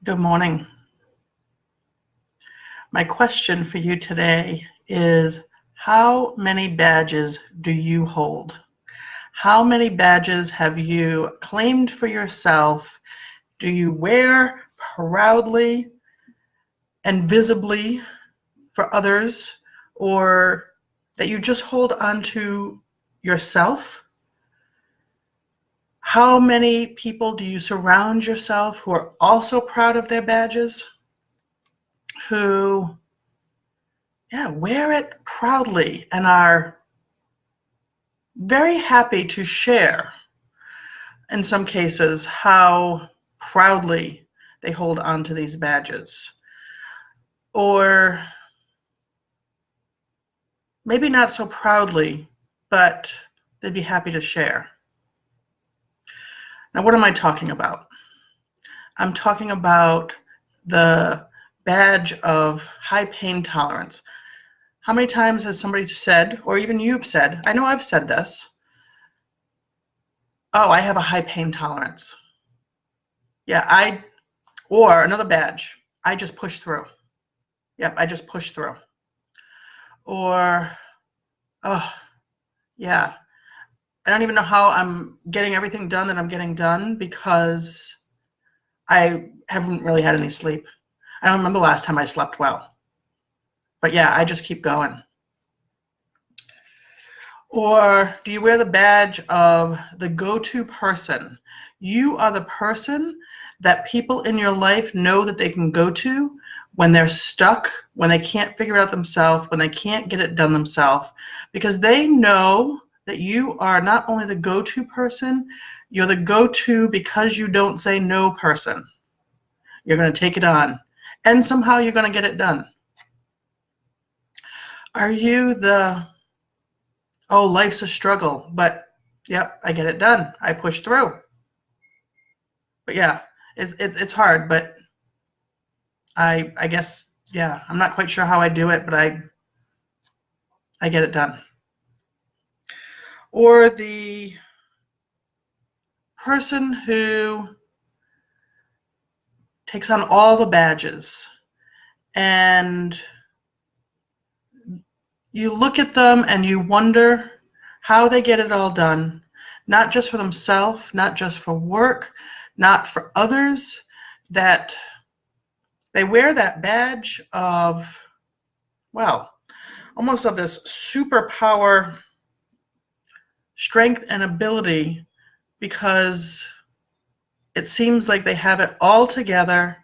Good morning. My question for you today is, how many badges do you hold? How many badges have you claimed for yourself? Do you wear proudly and visibly for others, or that you just hold onto yourself? How many people do you surround yourself who are also proud of their badges, who wear it proudly and are very happy to share, in some cases, how proudly they hold on to these badges? Or maybe not so proudly, but they'd be happy to share. Now, what am I talking about? I'm talking about the badge of high pain tolerance. How many times has somebody said, or even you've said, I know I've said this, oh, I have a high pain tolerance. Yeah, or another badge, I just push through. Yep, I just push through. Or, oh, yeah, I don't even know how I'm getting everything done that I'm getting done because I haven't really had any sleep. I don't remember the last time I slept well. But yeah, I just keep going. Or do you wear the badge of the go-to person? You are the person that people in your life know that they can go to when they're stuck, when they can't figure it out themselves, when they can't get it done themselves, because they know that you are not only the go-to person, you're the go-to because you don't say no person. You're going to take it on, and somehow you're going to get it done. Are you the, oh, life's a struggle, but yep, I get it done. I push through. But yeah, it's hard, but I guess, yeah, I'm not quite sure how I do it, but I get it done. Or the person who takes on all the badges, and you look at them and you wonder how they get it all done, not just for themselves, not just for work, not for others, that they wear that badge of, well, almost of this superpower strength and ability, because it seems like they have it all together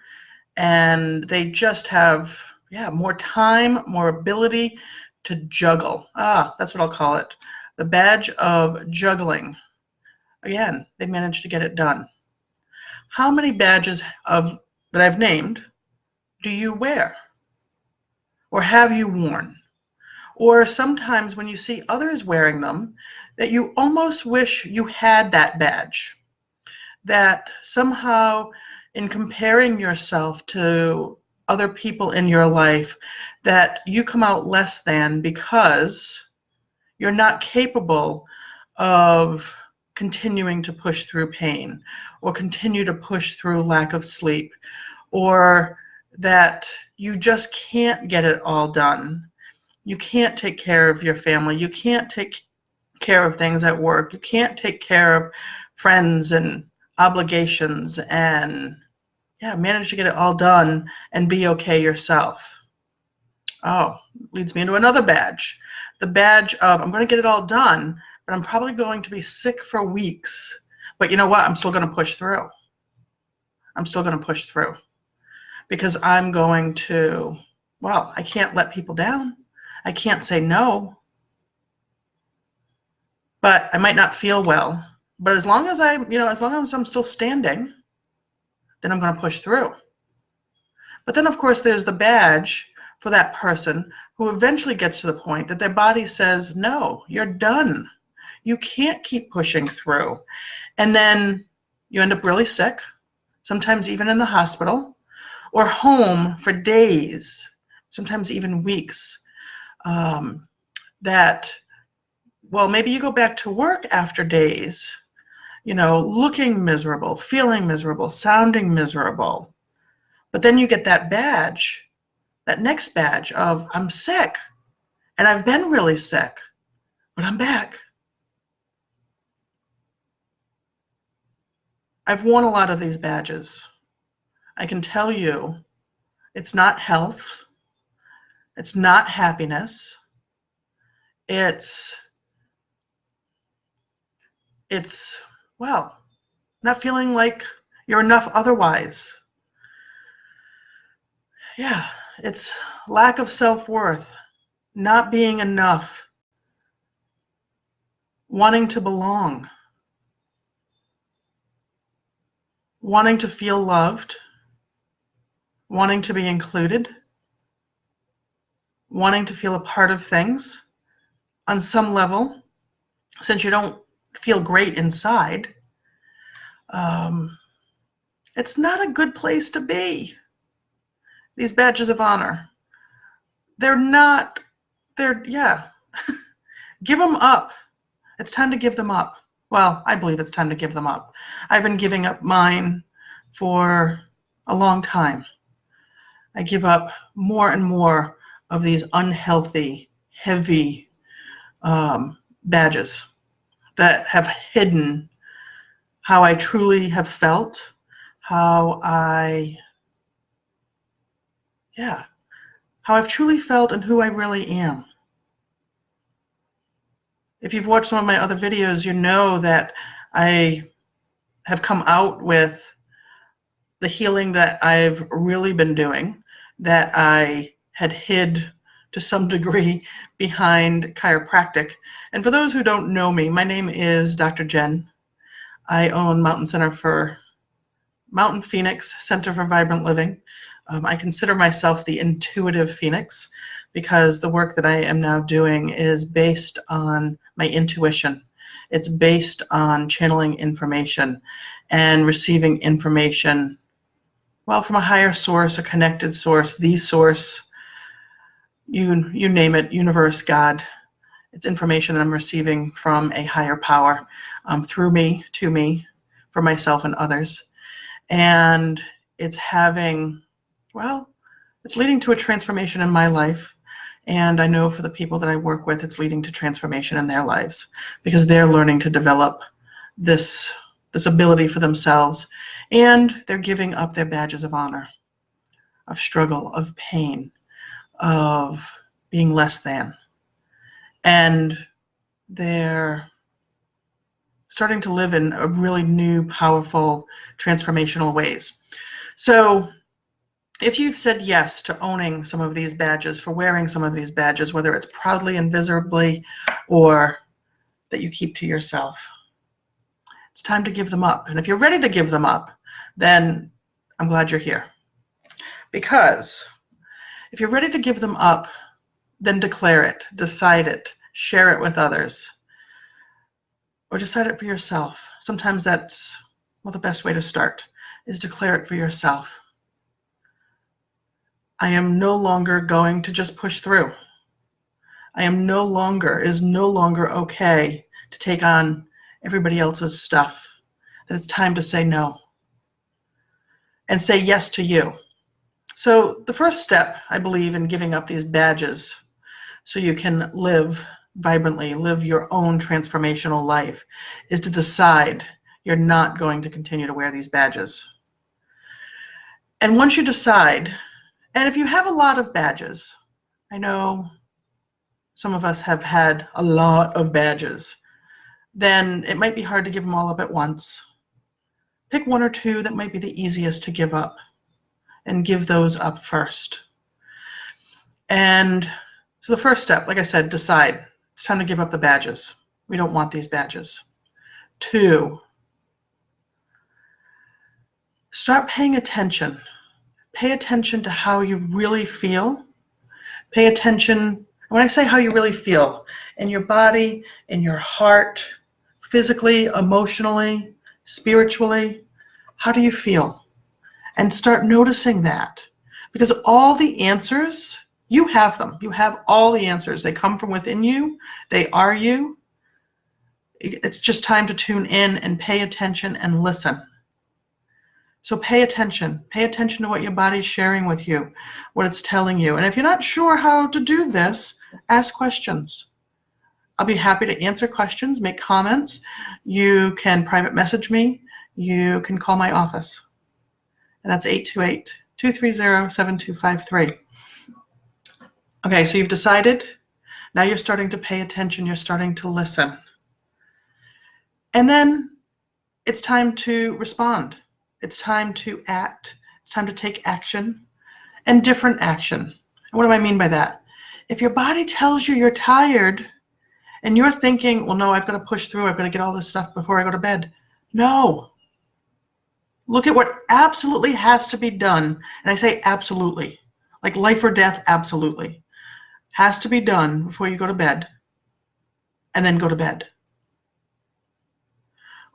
and they just have, more time, more ability to juggle. That's what I'll call it. The badge of juggling. Again, they managed to get it done. How many badges that I've named do you wear? Or have you worn? Or sometimes when you see others wearing them, that you almost wish you had that badge. That somehow, in comparing yourself to other people in your life, that you come out less than because you're not capable of continuing to push through pain, or continue to push through lack of sleep, or that you just can't get it all done. You can't take care of your family. You can't take care of things at work. You can't take care of friends and obligations and manage to get it all done and be okay yourself. Oh, leads me into another badge. The badge of, I'm going to get it all done, but I'm probably going to be sick for weeks. But you know what? I'm still going to push through. I'm still going to push through because I'm going to, I can't let people down. I can't say no. But I might not feel well. But as long as as long as I'm still standing, then I'm going to push through. But then, of course, there's the badge for that person who eventually gets to the point that their body says, no, you're done. You can't keep pushing through. And then you end up really sick, sometimes even in the hospital, or home for days, sometimes even weeks. Maybe you go back to work after days, looking miserable, feeling miserable, sounding miserable. But then you get that badge, that next badge of I'm sick and I've been really sick, but I'm back. I've worn a lot of these badges. I can tell you it's not health. It's not happiness. It's, well, not feeling like you're enough otherwise. Yeah, it's lack of self-worth, not being enough, wanting to belong, wanting to feel loved, wanting to be included, wanting to feel a part of things on some level, since you don't feel great inside. It's not a good place to be. These badges of honor, yeah. Give them up. It's time to give them up. Well, I believe it's time to give them up. I've been giving up mine for a long time. I give up more and more of these unhealthy, heavy badges that have hidden how I truly have felt, how I've truly felt and who I really am. If you've watched some of my other videos, you know that I have come out with the healing that I've really been doing, that I had hid to some degree behind chiropractic. And for those who don't know me, my name is Dr. Jenn. I own Mountain Phoenix Center for Vibrant Living. I consider myself the intuitive phoenix because the work that I am now doing is based on my intuition. It's based on channeling information and receiving information, well, from a higher source, a connected source, the source, you name it, universe, God. It's information that I'm receiving from a higher power through me, to me, for myself and others. And it's it's leading to a transformation in my life. And I know for the people that I work with, it's leading to transformation in their lives because they're learning to develop this ability for themselves. And they're giving up their badges of honor, of struggle, of pain, of being less than. And they're starting to live in a really new, powerful, transformational ways. So if you've said yes to owning some of these badges, for wearing some of these badges, whether it's proudly and visibly or that you keep to yourself, it's time to give them up. And if you're ready to give them up, then I'm glad you're here. Because if you're ready to give them up, then declare it, decide it, share it with others, or decide it for yourself. Sometimes that's, well, the best way to start is declare it for yourself. I am no longer going to just push through. It is no longer okay to take on everybody else's stuff. That it's time to say no and say yes to you. So the first step, I believe, in giving up these badges so you can live vibrantly, live your own transformational life, is to decide you're not going to continue to wear these badges. And once you decide, and if you have a lot of badges, I know some of us have had a lot of badges, then it might be hard to give them all up at once. Pick one or two that might be the easiest to give up and give those up first. And so the first step, like I said, decide. It's time to give up the badges. We don't want these badges. 2, start paying attention. Pay attention to how you really feel. Pay attention, when I say how you really feel, in your body, in your heart, physically, emotionally, spiritually, how do you feel? And start noticing that. Because all the answers, you have them. You have all the answers. They come from within you. They are you. It's just time to tune in and pay attention and listen. So pay attention. Pay attention to what your body's sharing with you, what it's telling you. And if you're not sure how to do this, ask questions. I'll be happy to answer questions, make comments. You can private message me. You can call my office. And that's 828-230-7253. Okay, so you've decided. Now you're starting to pay attention. You're starting to listen. And then it's time to respond. It's time to act. It's time to take action and different action. And what do I mean by that? If your body tells you you're tired and you're thinking, well, no, I've got to push through. I've got to get all this stuff before I go to bed. No. Look at what absolutely has to be done. And I say absolutely, like life or death, absolutely. Has to be done before you go to bed, and then go to bed.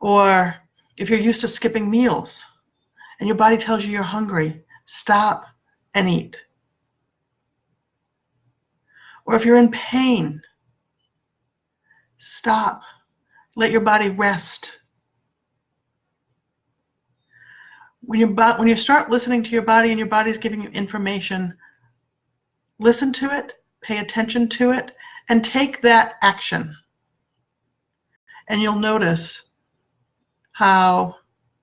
Or if you're used to skipping meals and your body tells you you're hungry, stop and eat. Or if you're in pain, stop. Let your body rest. When you start listening to your body and your body's giving you information, listen to it, pay attention to it, and take that action. And you'll notice how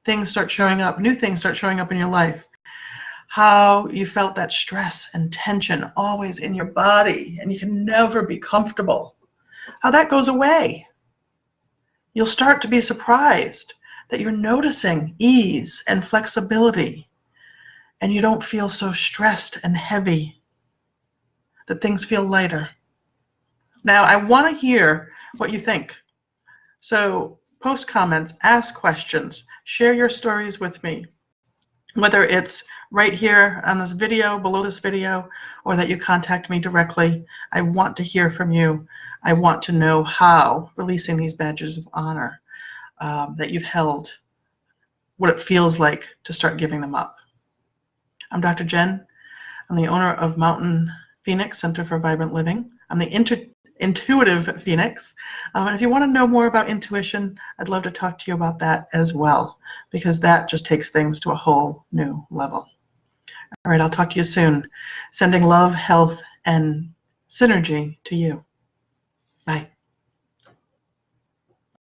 things start showing up, new things start showing up in your life. How you felt that stress and tension always in your body, and you can never be comfortable. How that goes away. You'll start to be surprised that you're noticing ease and flexibility, and you don't feel so stressed and heavy, that things feel lighter. Now, I want to hear what you think. So post comments, ask questions, share your stories with me, whether it's right here on this video, below this video, or that you contact me directly. I want to hear from you. I want to know how releasing these badges of honor that you've held, what it feels like to start giving them up. I'm Dr. Jenn. I'm the owner of Mountain Phoenix Center for Vibrant Living. I'm the Intuitive Phoenix. And if you want to know more about intuition, I'd love to talk to you about that as well, because that just takes things to a whole new level. All right, I'll talk to you soon. Sending love, health, and synergy to you. Bye.